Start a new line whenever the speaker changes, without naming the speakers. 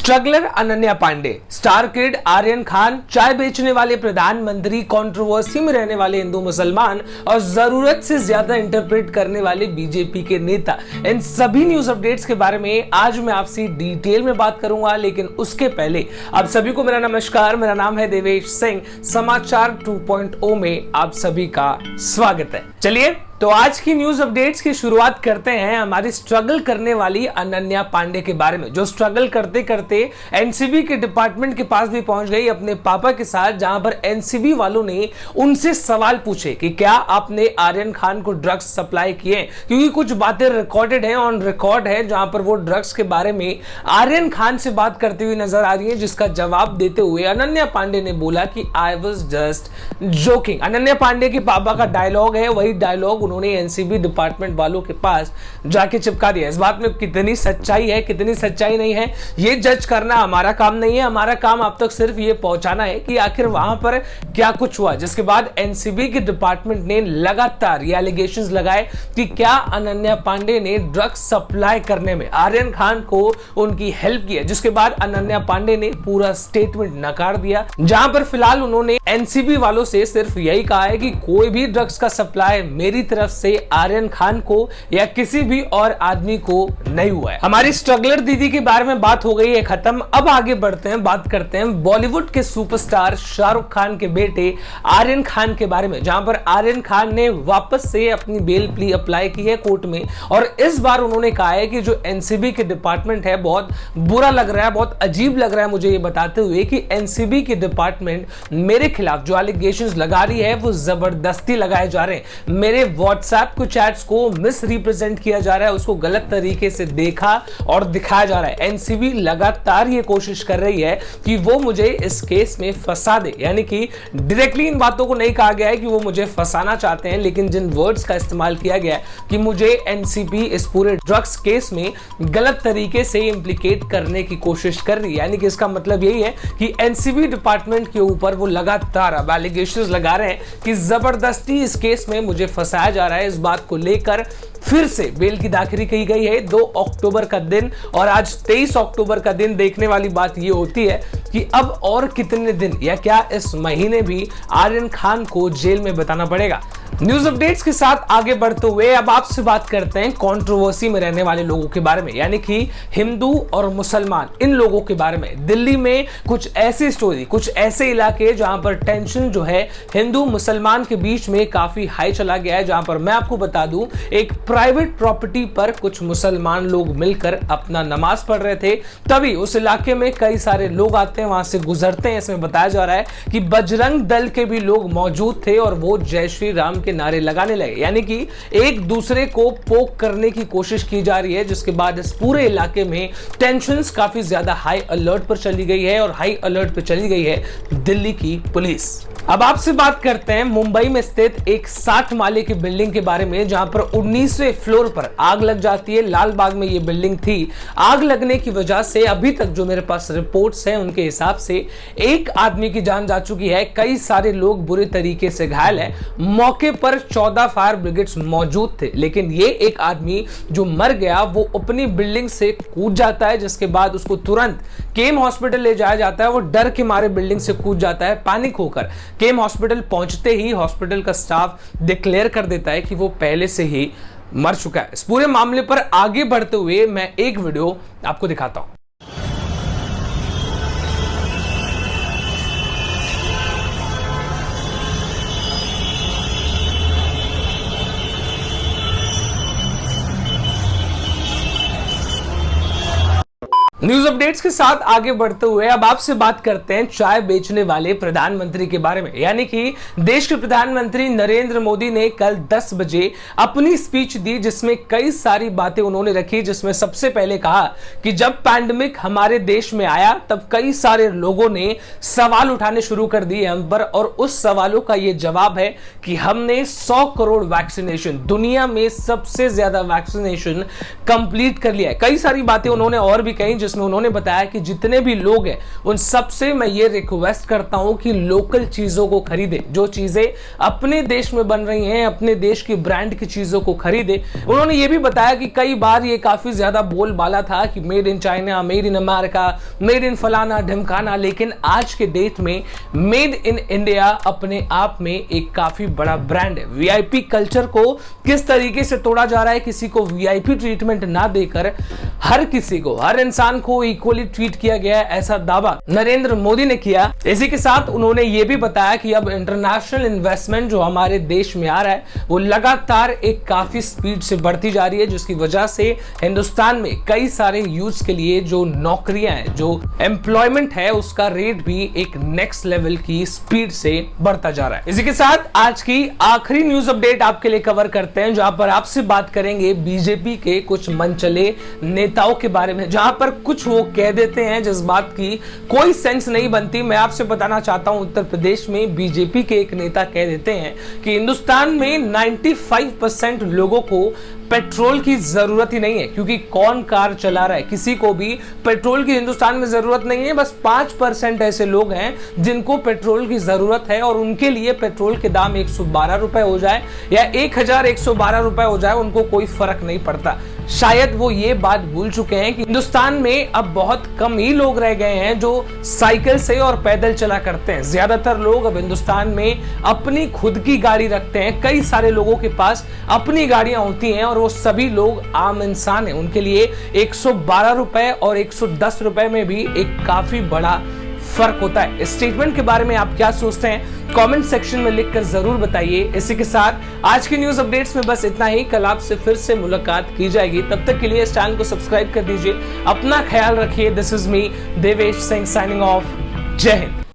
Struggler Ananya Pandey, star kid Aryan Khan, चाय बेचने वाले प्रधानमंत्री, कंट्रोवर्सी में रहने वाले हिंदू मुसलमान और जरूरत से ज्यादा इंटरप्रेट करने वाले बीजेपी के नेता, इन सभी न्यूज अपडेट्स के बारे में आज मैं आपसे डिटेल में बात करूंगा। लेकिन उसके पहले आप सभी को मेरा नमस्कार, मेरा नाम है देवेश सिंह। समाचार 2.0 में आप सभी का स्वागत है। चलिए तो आज की न्यूज अपडेट्स की शुरुआत करते हैं हमारी स्ट्रगल करने वाली अनन्या पांडे के बारे में, जो स्ट्रगल करते करते एनसीबी के डिपार्टमेंट के पास भी पहुंच गई अपने पापा के साथ, जहां पर एनसीबी वालों ने उनसे सवाल पूछे कि क्या आपने आर्यन खान को ड्रग्स सप्लाई किए, क्योंकि कुछ बातें रिकॉर्डेड हैं, ऑन रिकॉर्ड है, जहां पर वो ड्रग्स के बारे में आर्यन खान से बात करती हुई नजर आ रही है, जिसका जवाब देते हुए अनन्या पांडे ने बोला कि I was just joking. Ananya Pandey के पापा का डायलॉग है, वही डायलॉग उन्होंने एनसीबी डिपार्टमेंट वालों के पास जाके चिपका दिया। इस बात में कितनी सच्चाई है, कितनी सच्चाई नहीं है, ये जज करना हमारा काम नहीं है। हमारा काम आप तक सिर्फ ये पहुंचाना है कि आखिर वहां पर क्या कुछ हुआ। जिसके बाद एनसीबी के डिपार्टमेंट ने लगातार ये एलिगेशंस लगाए कि क्या अनन्या पांडे ने ड्रग्स सप्लाई करने में आर्यन खान को उनकी हेल्प की है। जिसके बाद अनन्या पांडे ने पूरा स्टेटमेंट नकार दिया, जहां पर फिलहाल उन्होंने एनसीबी वालों से सिर्फ यही कहा है कि कोई भी ड्रग्स का सप्लाई मेरी तरफ से आर्यन खान को या किसी भी और आदमी को नहीं हुआ है। हमारी स्ट्रगलर दीदी के बारे में बात हो गई है खत्म। अब आगे बढ़ते हैं, बात करते हैं बॉलीवुड के सुपरस्टार शाहरुख खान के बेटे आर्यन खान के बारे में, जहां पर आर्यन खान ने वापस से अपनी बेल प्ली अप्लाई की है कोर्ट में। और इस बार उन्होंने कहा है कि जो एनसीबी के डिपार्टमेंट है, बहुत बुरा लग रहा है, बहुत अजीब लग रहा है मुझे ये बताते हुए कि एनसीबी के डिपार्टमेंट मेरे खिलाफ जो एलिगेशंस लगा रही है वो जबरदस्ती लगाए जा रहे हैं। मेरे व्हाट्सएप कुछ चैट्स को मिस रिप्रेजेंट किया जा रहा है, उसको गलत तरीके से देखा और दिखाया जा रहा है। एनसीबी लगातार ये कोशिश कर रही है कि वो मुझे इस केस में फंसा दे, यानी कि डायरेक्टली इन बातों को नहीं कहा गया है कि वो मुझे फंसाना चाहते हैं, लेकिन जिन वर्ड्स का इस्तेमाल किया गया है कि मुझे एनसीबी इस पूरे ड्रग्स केस में गलत तरीके से इंप्लीकेट करने की कोशिश कर रही है, यानी कि इसका मतलब यही है कि एनसीबी डिपार्टमेंट के ऊपर वो लगातार अब एलिगेशंस लगा रहे हैं कि जबरदस्ती इस केस में मुझे फंसाया जा रहा है। इस बात को लेकर फिर से बेल की दाखिली की गई है 2 अक्टूबर का दिन, और आज 23 अक्टूबर का दिन। देखने वाली बात यह होती है कि अब और कितने दिन या क्या इस महीने भी आर्यन खान को जेल में बिताना पड़ेगा। न्यूज अपडेट्स के साथ आगे बढ़ते हुए अब आपसे बात करते हैं कंट्रोवर्सी में रहने वाले लोगों के बारे में, यानी कि हिंदू और मुसलमान, इन लोगों के बारे में। दिल्ली में कुछ ऐसी स्टोरी, कुछ ऐसे इलाके जहां पर टेंशन जो है हिंदू मुसलमान के बीच में काफी हाई चला गया है, जहां पर मैं आपको बता दूं एक प्राइवेट प्रॉपर्टी पर कुछ मुसलमान लोग मिलकर अपना नमाज पढ़ रहे थे। तभी उस इलाके में कई सारे लोग आते हैं, वहां से गुजरते हैं। इसमें बताया जा रहा है कि बजरंग दल के भी लोग मौजूद थे और वो जय श्री राम के नारे लगाने लगे, यानी कि एक दूसरे को पोक करने की कोशिश की जा रही है। जिसके बाद इस पूरे इलाके में टेंशंस काफी ज्यादा हाई अलर्ट पर चली गई है, और हाई अलर्ट पर चली गई है दिल्ली की पुलिस। अब आपसे बात करते हैं मुंबई में स्थित एक 60 माले की बिल्डिंग के बारे में, जहां पर 19वें फ्लोर पर आग लग जाती है। लाल बाग में यह बिल्डिंग थी। आग लगने की वजह से अभी तक जो मेरे पास रिपोर्ट्स हैं उनके हिसाब से एक आदमी की जान जा चुकी है, कई सारे लोग बुरे तरीके से घायल हैं। मौके पर 14 फायर ब्रिगेड्स मौजूद थे, लेकिन ये एक आदमी जो मर गया वो अपनी बिल्डिंग से कूद जाता है, जिसके बाद उसको तुरंत केम हॉस्पिटल ले जाया जाता है। वो डर के मारे बिल्डिंग से कूद जाता है, पैनिक होकर। केम हॉस्पिटल पहुंचते ही हॉस्पिटल का स्टाफ डिक्लेयर कर देता है कि वो पहले से ही मर चुका है। इस पूरे मामले पर आगे बढ़ते हुए मैं एक वीडियो आपको दिखाता हूं। न्यूज अपडेट्स के साथ आगे बढ़ते हुए अब आपसे बात करते हैं चाय बेचने वाले प्रधानमंत्री के बारे में, यानी कि देश के प्रधानमंत्री नरेंद्र मोदी ने कल 10 बजे अपनी स्पीच दी, जिसमें कई सारी बातें उन्होंने रखी। जिसमें सबसे पहले कहा कि जब पैंडेमिक हमारे देश में आया तब कई सारे लोगों ने सवाल उठाने शुरू कर दिए हम पर, और उस सवालों का यह जवाब है कि हमने 100 करोड़ वैक्सीनेशन, दुनिया में सबसे ज्यादा वैक्सीनेशन कंप्लीट कर लिया है। कई सारी बातें उन्होंने और भी कही, जिसमें जिसमें उन्होंने बताया कि जितने भी लोग हैं उन सबसे मैं ये रिक्वेस्ट करता हूं कि लोकल चीजों को खरीदे, जो चीजें अपने देश में बन रही हैं, अपने देश की ब्रांड की चीजों को खरीदे। उन्होंने ये भी बताया कि कई बार ये काफी ज्यादा बोलबाला था कि made in China, made in America, made in फलाना ढिमकाना, लेकिन आज के डेट में मेड इन इंडिया अपने आप में एक काफी बड़ा ब्रांड है। वीआईपी कल्चर को किस तरीके से तोड़ा जा रहा है, किसी को वीआईपी ट्रीटमेंट ना देकर हर किसी को, हर इंसान को इक्वली ट्रीट किया गया है, ऐसा दावा नरेंद्र मोदी ने किया। इसी के साथ उन्होंने ये भी बताया कि अब इंटरनेशनल इन्वेस्टमेंट जो हमारे देश में आ रहा है वो लगातार एक काफी स्पीड से बढ़ती जा रही है, जिसकी वजह से हिंदुस्तान में कई सारे यूज के लिए जो नौकरियां हैं, जो एम्प्लॉयमेंट है, उसका रेट भी एक नेक्स्ट लेवल की स्पीड से बढ़ता जा रहा है। इसी के साथ आज की आखिरी न्यूज अपडेट आपके लिए कवर करते हैं, जहां पर आपसे बात करेंगे बीजेपी के कुछ मनचले नेताओं के बारे में, जहां पर कुछ वो कह देते हैं जिस बात की कोई सेंस नहीं बनती। मैं आपसे बताना चाहता हूं, उत्तर प्रदेश में बीजेपी के एक नेता कह देते हैं कि हिंदुस्तान में 95% लोगों को पेट्रोल की जरूरत ही नहीं है, क्योंकि कौन कार चला रहा है, किसी को भी पेट्रोल की हिंदुस्तान में जरूरत नहीं है। बस 5% ऐसे लोग हैं जिनको पेट्रोल की जरूरत है, और उनके लिए पेट्रोल के दाम 112 रुपए हो जाए या 1112 रुपए हो जाए, उनको कोई फर्क नहीं पड़ता। शायद वो ये बात भूल चुके हैं कि हिंदुस्तान में अब बहुत कम ही लोग रह गए हैं जो साइकिल से और पैदल चला करते हैं। ज्यादातर लोग अब हिंदुस्तान में अपनी खुद की गाड़ी रखते हैं। कई सारे लोगों के पास अपनी गाड़ियां होती हैं, और वो सभी लोग आम इंसान हैं। उनके लिए 112 रुपए और 110 रुपए में भी एक काफी बड़ा फर्क होता है। इस स्टेटमेंट के बारे में आप क्या सोचते हैं, कमेंट सेक्शन में लिखकर जरूर बताइए। इसी के साथ आज की न्यूज अपडेट्स में बस इतना ही। कल आपसे फिर से मुलाकात की जाएगी, तब तक के लिए इस चैनल को सब्सक्राइब कर दीजिए। अपना ख्याल रखिए। This is me Devesh Singh signing off. जय हिंद।